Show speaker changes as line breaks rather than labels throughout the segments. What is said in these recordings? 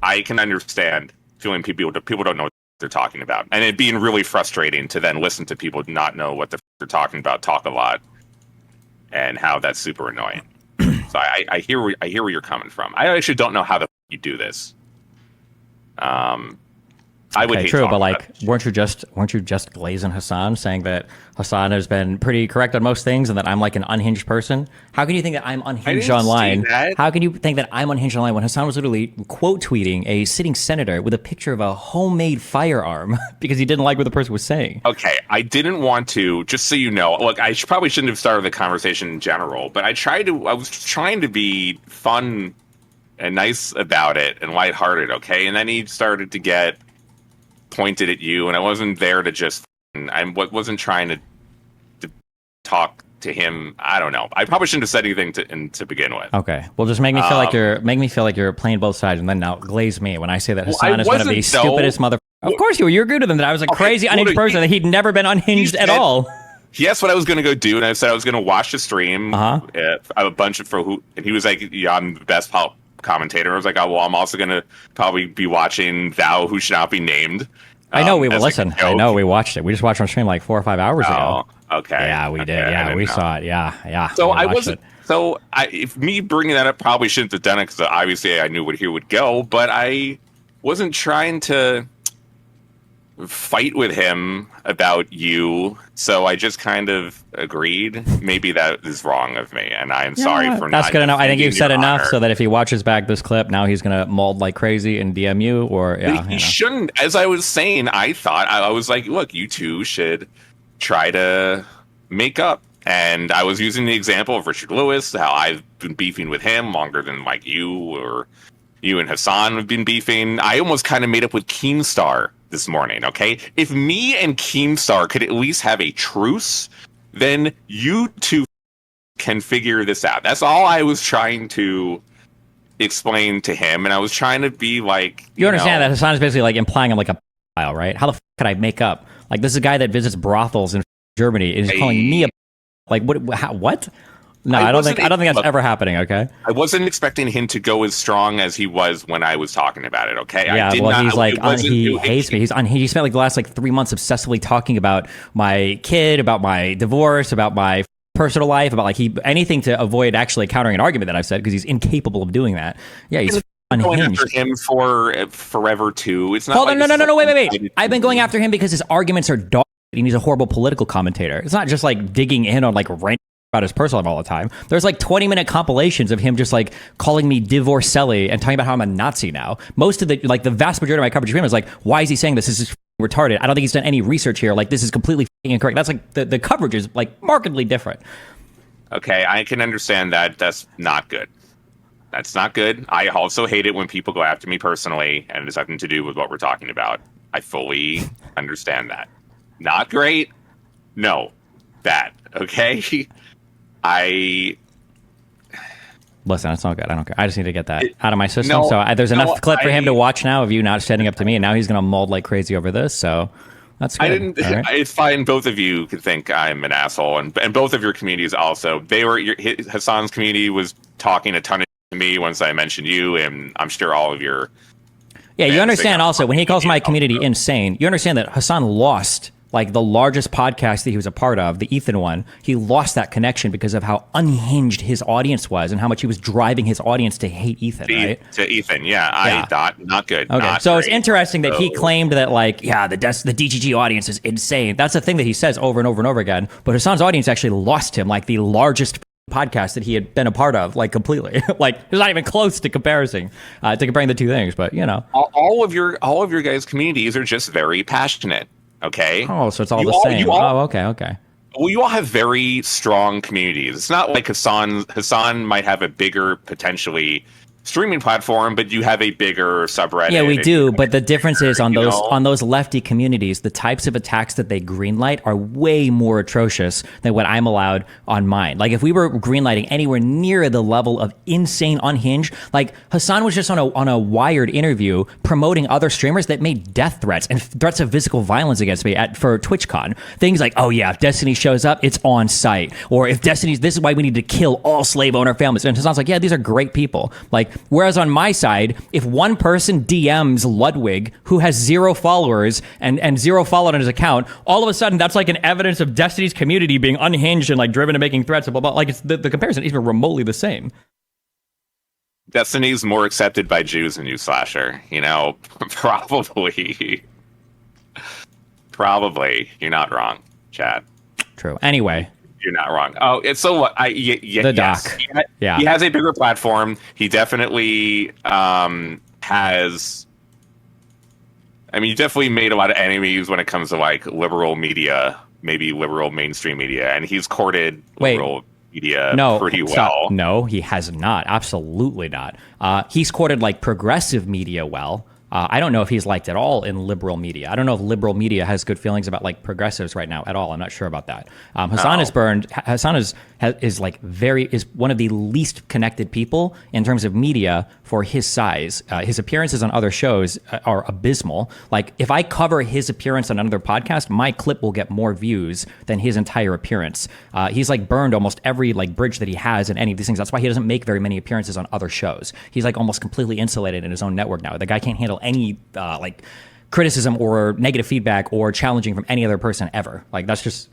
I can understand feeling people don't know what they're talking about, and it being really frustrating to then listen to people not know what they're talking about, talk a lot, and how that's super annoying. So I hear where you're coming from. I actually don't know how you do this. I would hate
true, but like, weren't you just glazing Hasan, saying that Hasan has been pretty correct on most things, and that I'm like an unhinged person? How can you think that I'm unhinged online? How can you think that I'm unhinged online when Hasan was literally quote tweeting a sitting senator with a picture of a homemade firearm because he didn't like what the person was saying?
Okay, I didn't want to. Just so you know, look, I probably shouldn't have started the conversation in general, but I was trying to be fun and nice about it and lighthearted. Okay, and then he started to get pointed at you, and I wasn't there to just. I wasn't trying to talk to him. I don't know. I probably shouldn't have said anything to begin with.
Okay, well, just make me feel like you're playing both sides, and then now glaze me when I say that Hasan is one of the stupidest mother. Of course you were. You agreed with him that I was a crazy unhinged person, that he'd never been unhinged at all.
Yes, what I was going to go do, and I said I was going to watch the stream. A bunch of and he was like, "Yeah, I'm the best commentator." I was like, "Oh, well, I'm also going to probably be watching Thou Who Should Not Be Named."
I know we will listen. I know we watched it. We just watched on stream like 4 or 5 hours ago.
Okay.
Yeah, we did. Yeah, we saw it. Yeah.
So I wasn't. So if me bringing that up probably shouldn't have done it, because obviously I knew where he would go, but I wasn't trying to fight with him about you, so I just kind of agreed. Maybe that is wrong of me, and I'm sorry for
that's
not.
Good enough. I think you've said enough
honor.
So that if he watches back this clip, now he's gonna mold like crazy and DM you, or
he shouldn't. As I was saying, I thought I was like, look, you two should try to make up. And I was using the example of Richard Lewis, how I've been beefing with him longer than like you or you and Hasan have been beefing. I almost kind of made up with Keemstar this morning, okay? If me and Keemstar could at least have a truce, then you two can figure this out. That's all I was trying to explain to him, and I was trying to be like...
You understand that Hasan is basically like implying I'm like a pedophile, right? How the could I make up? Like, this is a guy that visits brothels in Germany and is calling me a... Like, what? No, I don't think that's ever happening, okay?
I wasn't expecting him to go as strong as he was when I was talking about it, okay?
Yeah, he hates me. He spent like the last like 3 months obsessively talking about my kid, about my divorce, about my personal life, about like anything to avoid actually countering an argument that I've said, because he's incapable of doing that. Yeah, he's unhinged.
Going after him for forever too. It's not.
Hold on, no, wait. I've been going after him because his arguments are dog, and he's a horrible political commentator. It's not just like digging in on like rant about his personal life all the time. There's like 20-minute compilations of him just like calling me divorcelli and talking about how I'm a Nazi now. Most of the vast majority of my coverage of him is like, why is he saying this? This is retarded. I don't think he's done any research here. Like, this is completely incorrect. That's like the coverage is like markedly different.
Okay, I can understand that. That's not good. That's not good. I also hate it when people go after me personally, and it has nothing to do with what we're talking about. I fully understand that. Not great. No. Bad. Okay?
Listen, it's not good. I don't care. I just need to get that out of my system. There's enough clip for him to watch now of you not standing up to me, and now he's going to mold like crazy over this. So that's good.
It's fine. Both of you could think I'm an asshole, and both of your communities also. Hasan's community was talking a ton to me once I mentioned you, and I'm sure all of your.
Yeah, you understand also when he calls my community insane. You understand that Hasan lost. Like the largest podcast that he was a part of, the Ethan one, he lost that connection because of how unhinged his audience was and how much he was driving his audience to hate Ethan, right?
To Ethan, yeah. I thought not good.
Okay,
not
so
great.
It's interesting that he claimed that like, the DGG audience is insane. That's a thing that he says over and over and over again. But Hasan's audience actually lost him, like the largest podcast that he had been a part of, like completely. Like it's not even close to comparing the two things. But
all of your guys' communities are just very passionate. Okay.
Oh, so it's all the same. Okay.
Well, you all have very strong communities. It's not like Hasan might have a bigger potentially streaming platform, but you have a bigger subreddit.
Yeah, we do. But the difference is on those lefty communities, the types of attacks that they greenlight are way more atrocious than what I'm allowed on mine. Like if we were greenlighting anywhere near the level of insane unhinged, like Hasan was just on a Wired interview promoting other streamers that made death threats and threats of physical violence against me for TwitchCon. Things like, oh yeah, if Destiny shows up, it's on site. Or if this is why we need to kill all slave owner families. And Hasan's like, yeah, these are great people. Like Whereas on my side, if one person DMs Ludwig, who has 0 followers and 0 followed on his account, all of a sudden that's like an evidence of Destiny's community being unhinged and like driven to making threats and blah, blah. Like it's the comparison isn't even remotely the same.
Destiny's more accepted by Jews than you, Slasher. You know, probably. Probably. You're not wrong, Chad.
True. Anyway.
You're not wrong. Oh, it's so what? The
yes. Doc.
He has a bigger platform. He definitely has. I mean, he definitely made a lot of enemies when it comes to like liberal media, maybe liberal mainstream media, and he's courted liberal media pretty well.
Stop. No, he has not. Absolutely not. He's courted like progressive media well. I don't know if he's liked at all in liberal media. I don't know if liberal media has good feelings about like progressives right now at all. I'm not sure about that. Hasan is burned. Hasan is one of the least connected people in terms of media for his size. His appearances on other shows are abysmal. Like if I cover his appearance on another podcast, my clip will get more views than his entire appearance. He's like burned almost every like bridge that he has in any of these things. That's why he doesn't make very many appearances on other shows. He's like almost completely insulated in his own network now. The guy can't handle any like criticism or negative feedback or challenging from any other person ever. Like that's just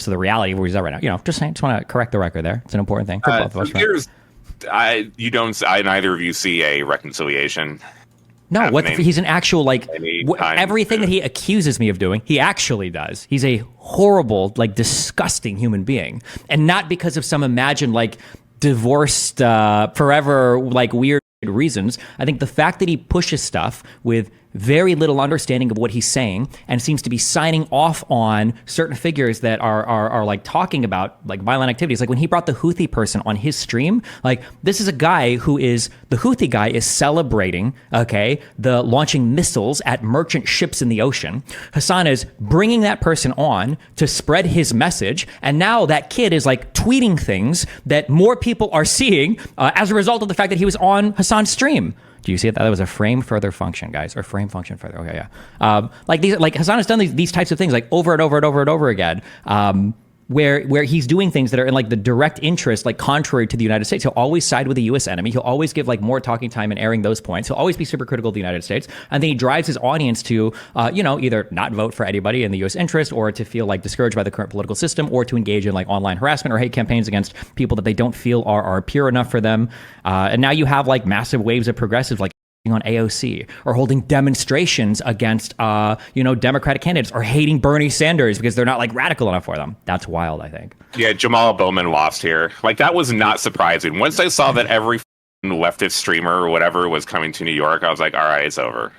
the reality of where he's at right now. You know, just saying, just want to correct the record there. It's an important thing for both of us.
Neither of you see a reconciliation.
No, he's an actual like everything that he accuses me of doing, he actually does. He's a horrible, like disgusting human being, and not because of some imagined like divorced forever like weird reasons. I think the fact that he pushes stuff with very little understanding of what he's saying and seems to be signing off on certain figures that are like talking about like violent activities. Like when he brought the Houthi person on his stream, like this is a guy who is, the Houthi guy is celebrating, the launching missiles at merchant ships in the ocean. Hasan is bringing that person on to spread his message. And now that kid is like tweeting things that more people are seeing as a result of the fact that he was on Hasan's stream. Do you see it? That was a frame further function, guys, or frame function further. Okay, yeah. Like Hasan has done these types of things like over and over and over and over again, where he's doing things that are in like the direct interest, like contrary to the United States. He'll always side with the U.S. enemy. He'll always give like more talking time and airing those points. He'll always be super critical of the United States, and then he drives his audience to, either not vote for anybody in the U.S. interest, or to feel like discouraged by the current political system, or to engage in like online harassment or hate campaigns against people that they don't feel are pure enough for them. And now you have like massive waves of progressives like on AOC, or holding demonstrations against Democratic candidates, or hating Bernie Sanders because they're not like radical enough for them. That's wild, I think.
Yeah, Jamal Bowman lost here. Like that was not surprising. Once I saw that every leftist streamer or whatever was coming to New York, I was like, all right, it's over.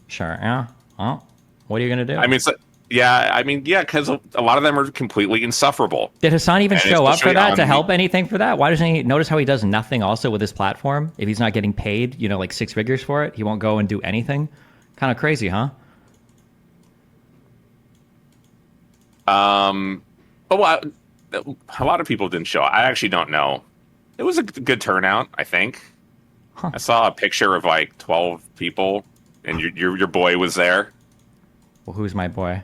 Sure. Yeah. Well, what are you gonna do?
I mean, because a lot of them are completely insufferable.
Did Hasan even show up for that to help anything for that? Why doesn't he notice how he does nothing also with his platform? If he's not getting paid, like 6 figures for it, he won't go and do anything. Kind of crazy, huh?
A lot of people didn't show up. I actually don't know. It was a good turnout, I think. Huh. I saw a picture of like 12 people, and your boy was there.
Well, who's my boy?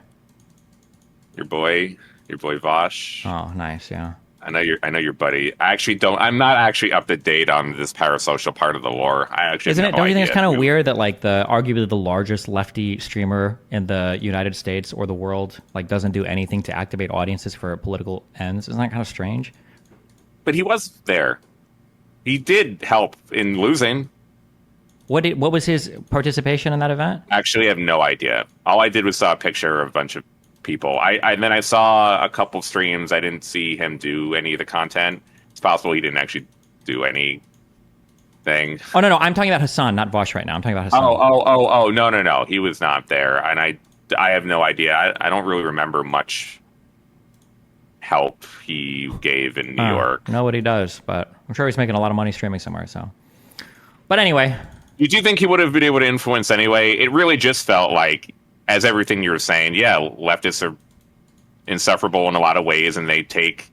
Your boy Vosh.
Oh, nice, yeah.
I know your buddy. I'm not actually up to date on this parasocial part of the lore. Don't you
think it's kind of weird that like arguably the largest lefty streamer in the United States or the world like doesn't do anything to activate audiences for political ends? Isn't that kind of strange?
But he was there. He did help in losing.
What was his participation in that event?
Actually, I have no idea. All I did was saw a picture of a bunch of people. And then I saw a couple streams. I didn't see him do any of the content. It's possible he didn't actually do anything.
Oh, no. I'm talking about Hasan, not Vosh right now. I'm talking about Hasan.
Oh, no. He was not there. And I have no idea. I don't really remember much help he gave in New York.
Know what he does, but I'm sure he's making a lot of money streaming somewhere. So, but anyway.
You do think he would have been able to influence anyway? It really just felt like, as everything you were saying, yeah, leftists are insufferable in a lot of ways, and they take,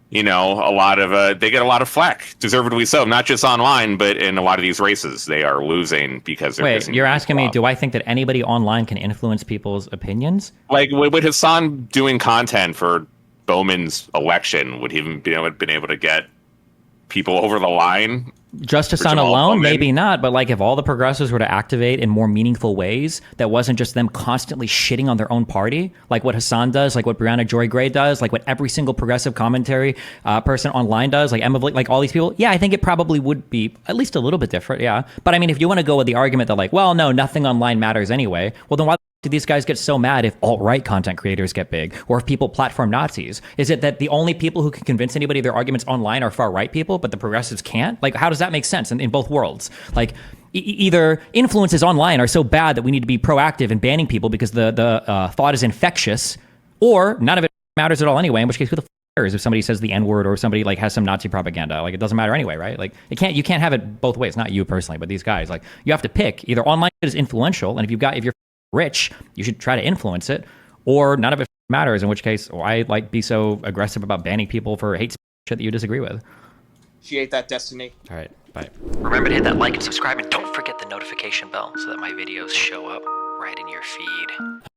they get a lot of flack, deservedly so, not just online, but in a lot of these races. They are losing because they're
Wait, you're asking me, do I think that anybody online can influence people's opinions?
Like, with Hasan doing content for Bowman's election, would he even been able to get people over the line?
Just Hasan alone, maybe not, but like if all the progressives were to activate in more meaningful ways, that wasn't just them constantly shitting on their own party, like what Hasan does, like what Brianna Joy Gray does, like what every single progressive commentary person online does, like Emma, like all these people, yeah, I think it probably would be at least a little bit different, yeah. But I mean, if you want to go with the argument that like, well, no, nothing online matters anyway, well then why do these guys get so mad if alt-right content creators get big, or if people platform Nazis? Is it that the only people who can convince anybody of their arguments online are far-right people, but the progressives can't? Like, how does that make sense in both worlds? Like, either influences online are so bad that we need to be proactive in banning people because the thought is infectious, or none of it matters at all anyway, in which case who the cares if somebody says the N-word or somebody like has some Nazi propaganda? Like, it doesn't matter anyway, right? Like, you can't have it both ways. Not you personally, but these guys. Like, you have to pick. Either online is influential, and if you're rich, you should try to influence it, or none of it matters, in which case why like be so aggressive about banning people for hate shit that you disagree with.
She ate that, Destiny.
All right, bye. Remember to hit that like and subscribe, and don't forget the notification bell so that my videos show up right in your feed.